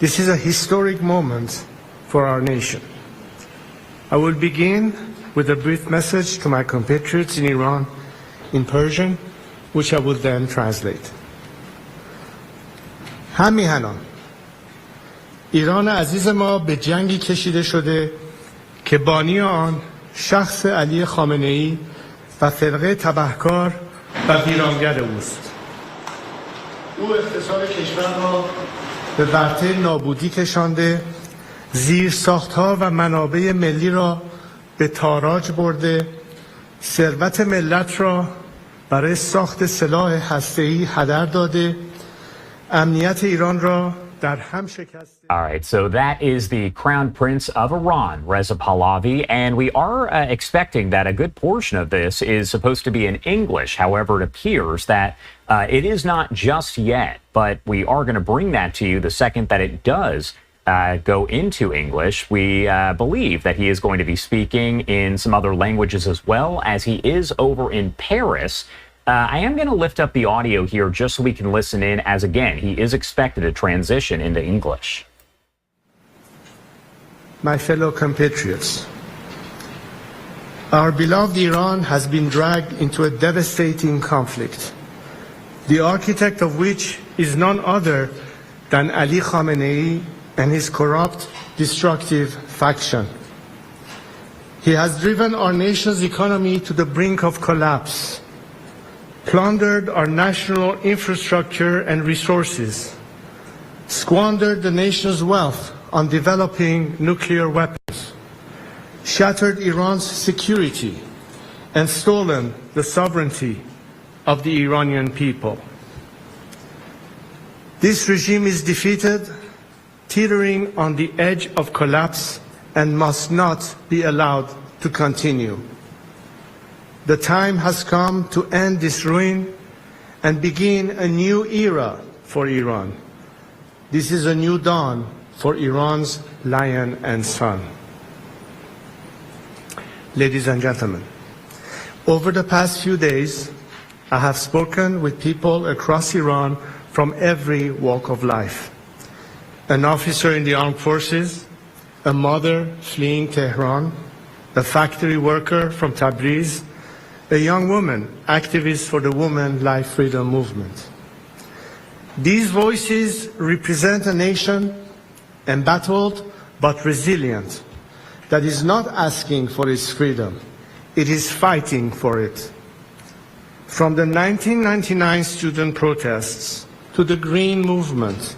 This is a historic moment for our nation. I will begin with a brief message to my compatriots in Iran in Persian, which I will then translate. همیهنان ایران عزیز ما به جنگی کشیده شده که بانی آن شخص علی خامنه‌ای و فرقه تبهکار و ویرانگر اوست. او اقتصاد کشور را به ورطه نابودی کشانده، زیرساخت‌ها و منابع ملی را به تاراج برده، ثروت ملت را برای ساخت سلاح هسته‌ای هدر داده، امنیت ایران را در هم شکسته. All right, so that is the Crown Prince of Iran, Reza Pahlavi, and we are expecting that a good portion of this is supposed to be in English. However, it appears that it is not just yet, but we are going to bring that to you the second that it does go into English. We believe that he is going to be speaking in some other languages as well, as he is over in Paris. I am going to lift up the audio here just so we can listen in, as again, he is expected to transition into English. My fellow compatriots, our beloved Iran has been dragged into a devastating conflict, the architect of which is none other than Ali Khamenei and his corrupt, destructive faction. He has driven our nation's economy to the brink of collapse, plundered our national infrastructure and resources, squandered the nation's wealth on developing nuclear weapons, shattered Iran's security, and stolen the sovereignty of the Iranian people. This regime is defeated, teetering on the edge of collapse, and must not be allowed to continue. The time has come to end this ruin and begin a new era for Iran. This is a new dawn for Iran's lion and son. Ladies and gentlemen, over the past few days, I have spoken with people across Iran from every walk of life. An officer in the armed forces, a mother fleeing Tehran, a factory worker from Tabriz, a young woman, activist for the Women Life Freedom Movement. These voices represent a nation embattled but resilient that is not asking for its freedom, it is fighting for it. From the 1999 student protests to the Green Movement,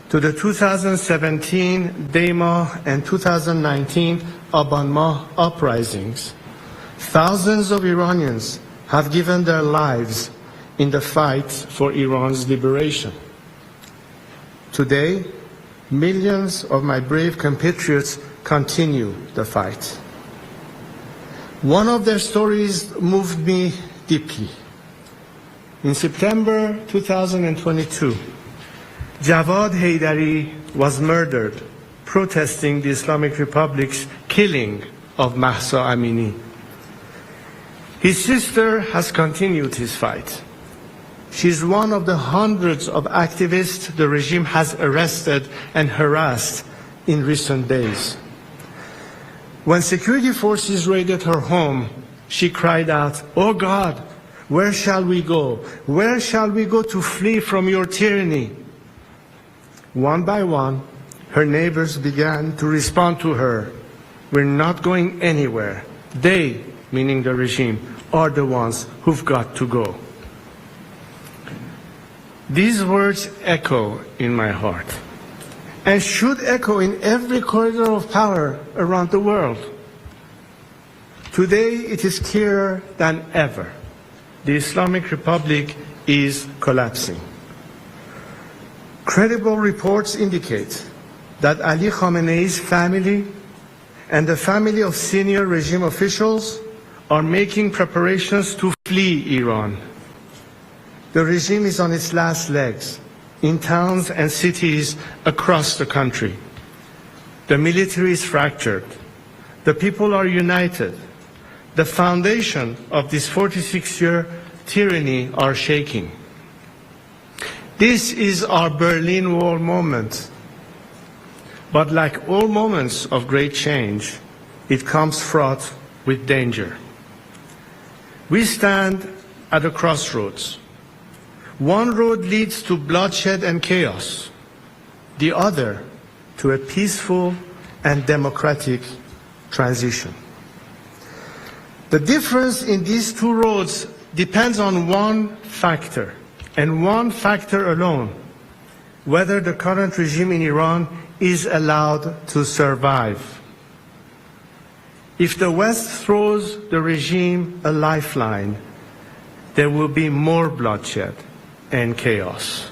to the 2017 Dema and 2019 Aban Mah uprisings, thousands of Iranians have given their lives in the fight for Iran's liberation. Today, millions of my brave compatriots continue the fight. One of their stories moved me deeply. In September 2022, Javad Haydari was murdered protesting the Islamic Republic's killing of Mahsa Amini. His sister has continued his fight. She is one of the hundreds of activists the regime has arrested and harassed in recent days. When security forces raided her home, she cried out, "Oh God, where shall we go? Where shall we go to flee from your tyranny?" One by one, her neighbors began to respond to her, "We're not going anywhere. They," meaning the regime, "are the ones who've got to go." These words echo in my heart and should echo in every corridor of power around the world. Today, it is clearer than ever. The Islamic Republic is collapsing. Credible reports indicate that Ali Khamenei's family and the family of senior regime officials are making preparations to flee Iran. The regime is on its last legs in towns and cities across the country. The military is fractured. The people are united. The foundation of this 46-year tyranny are shaking. This is our Berlin Wall moment. But like all moments of great change, it comes fraught with danger. We stand at a crossroads. One road leads to bloodshed and chaos, the other to a peaceful and democratic transition. The difference in these two roads depends on one factor, and one factor alone: whether the current regime in Iran is allowed to survive. If the West throws the regime a lifeline, there will be more bloodshed and chaos,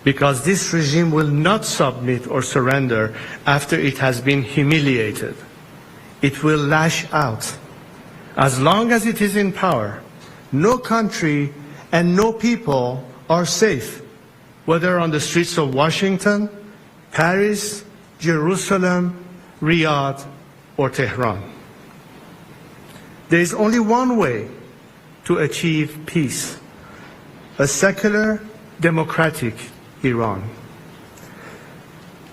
because this regime will not submit or surrender after it has been humiliated. It will lash out. As long as it is in power, no country and no people are safe, whether on the streets of Washington, Paris, Jerusalem, Riyadh, or Tehran. There is only one way to achieve peace: a secular, democratic Iran.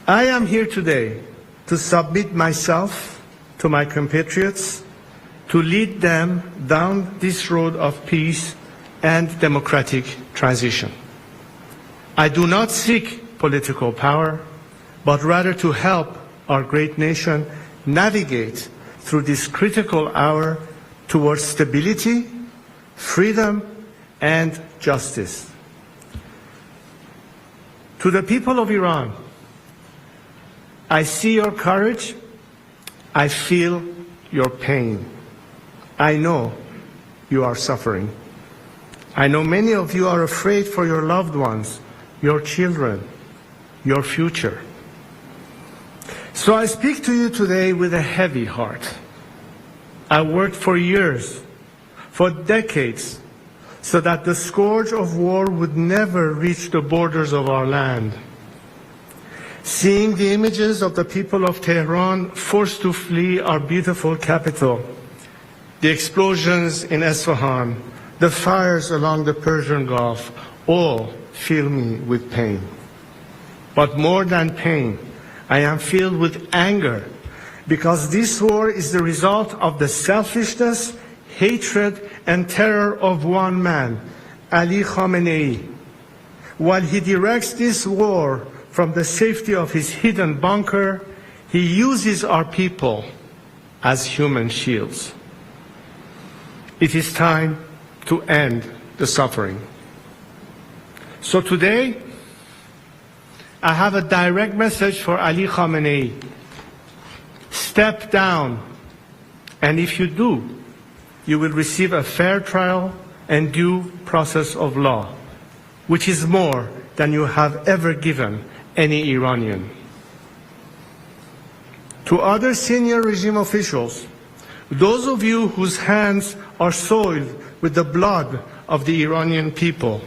I am here today to submit myself to my compatriots, to lead them down this road of peace and democratic transition. I do not seek political power, but rather to help our great nation navigate through this critical hour towards stability, freedom, and justice. To the people of Iran, I see your courage, I feel your pain. I know you are suffering. I know many of you are afraid for your loved ones, your children, your future. So I speak to you today with a heavy heart. I worked for years, for decades, so that the scourge of war would never reach the borders of our land. Seeing the images of the people of Tehran forced to flee our beautiful capital, the explosions in Isfahan, the fires along the Persian Gulf, all fill me with pain. But more than pain, I am filled with anger, because this war is the result of the selfishness, hatred, and terror of one man, Ali Khamenei. While he directs this war from the safety of his hidden bunker, he uses our people as human shields. It is time to end the suffering. So today, I have a direct message for Ali Khamenei. Step down, and if you do, you will receive a fair trial and due process of law, which is more than you have ever given any Iranian. To other senior regime officials, those of you whose hands are soiled with the blood of the Iranian people,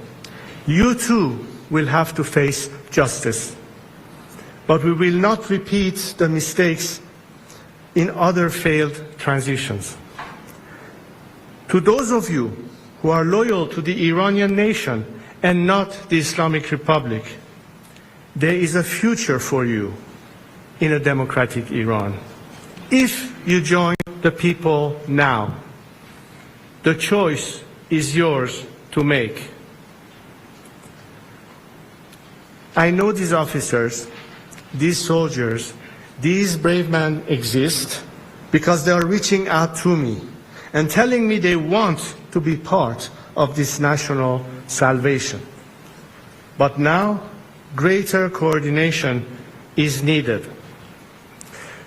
you too will have to face justice. But we will not repeat the mistakes in other failed transitions. To those of you who are loyal to the Iranian nation and not the Islamic Republic, there is a future for you in a democratic Iran. If you join the people now, the choice is yours to make. I know these officers, these soldiers, these brave men exist because they are reaching out to me and telling me they want to be part of this national salvation. But now, greater coordination is needed.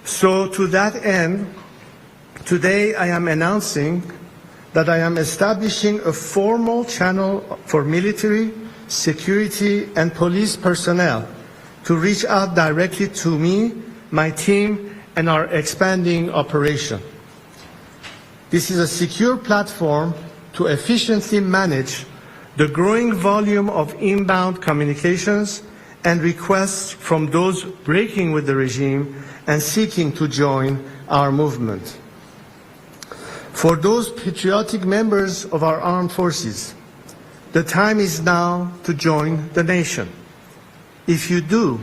So to that end, today I am announcing that I am establishing a formal channel for military, security, and police personnel to reach out directly to me, my team, and our expanding operation. This is a secure platform to efficiently manage the growing volume of inbound communications and requests from those breaking with the regime and seeking to join our movement. For those patriotic members of our armed forces, the time is now to join the nation. If you do,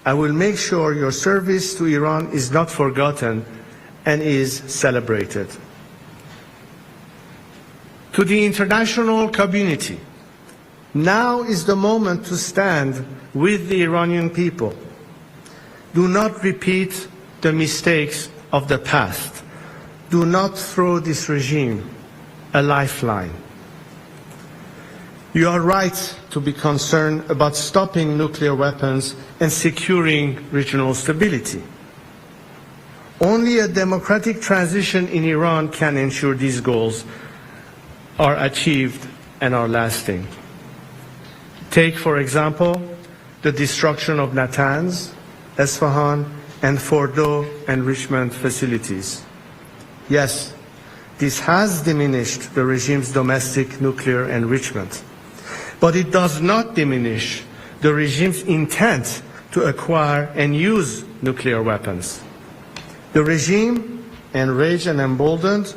I will make sure your service to Iran is not forgotten and is celebrated. To the international community, now is the moment to stand with the Iranian people. Do not repeat the mistakes of the past. Do not throw this regime a lifeline. You are right to be concerned about stopping nuclear weapons and securing regional stability. Only a democratic transition in Iran can ensure these goals are achieved and are lasting. Take, for example, the destruction of Natanz, Esfahan, and Fordo enrichment facilities. Yes, this has diminished the regime's domestic nuclear enrichment, but it does not diminish the regime's intent to acquire and use nuclear weapons. The regime, enraged and emboldened,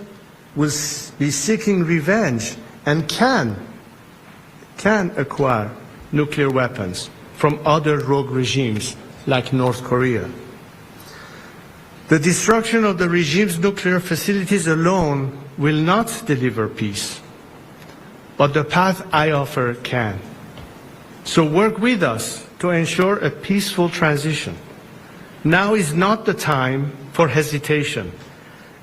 will be seeking revenge and can acquire nuclear weapons from other rogue regimes like North Korea. The destruction of the regime's nuclear facilities alone will not deliver peace, but the path I offer can. So work with us to ensure a peaceful transition. Now is not the time for hesitation.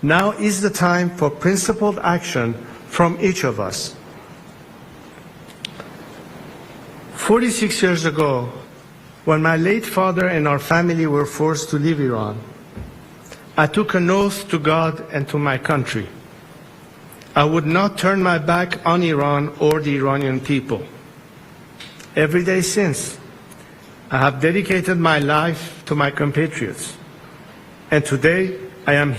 Now is the time for principled action from each of us. 46 years ago, when my late father and our family were forced to leave Iran, I took an oath to God and to my country. I would not turn my back on Iran or the Iranian people. Every day since, I have dedicated my life to my compatriots. And today, I am